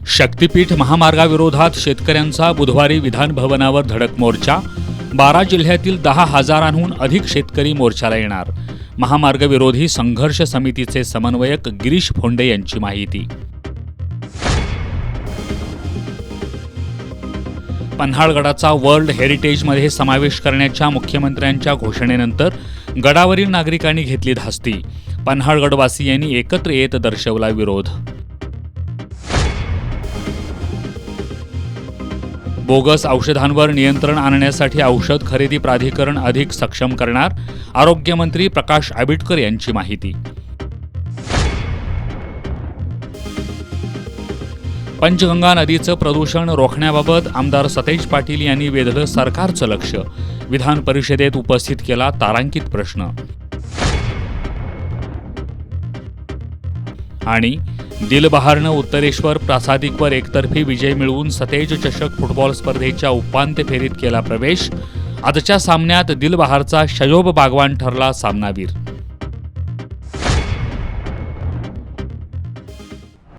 शक्तीपीठ महामार्गाविरोधात शेतकऱ्यांचा बुधवारी विधान भवनावर धडक मोर्चा. 12 जिल्ह्यातील 10,000हून अधिक शेतकरी मोर्चाला येणार. महामार्ग विरोधी संघर्ष समितीचे समन्वयक गिरीश फोंडे यांची माहिती. पन्हाळगडाचा वर्ल्ड हेरिटेजमध्ये समावेश करण्याच्या मुख्यमंत्र्यांच्या घोषणेनंतर गडावरील नागरिकांनी घेतली धास्ती. पन्हाळगडवासियांनी एकत्र येत दर्शवला विरोध. बोगस औषधांवर नियंत्रण आणण्यासाठी औषध खरेदी प्राधिकरण अधिक सक्षम करणार. आरोग्यमंत्री प्रकाश आंबेडकर यांची माहिती. पंचगंगा नदीचं प्रदूषण रोखण्याबाबत आमदार सतेज पाटील यांनी वेधलं सरकारचं लक्ष. विधान परिषदेत उपस्थित केला तारांकित प्रश्न. आणि दिलबहारनं उत्तरेश्वर प्रासादिकवर एकतर्फी विजय मिळवून सतेज चषक फुटबॉल स्पर्धेच्या उपांत्य फेरीत केला प्रवेश. आजच्या सामन्यात दिलबहारचा शयोब बागवान ठरला सामनावीर.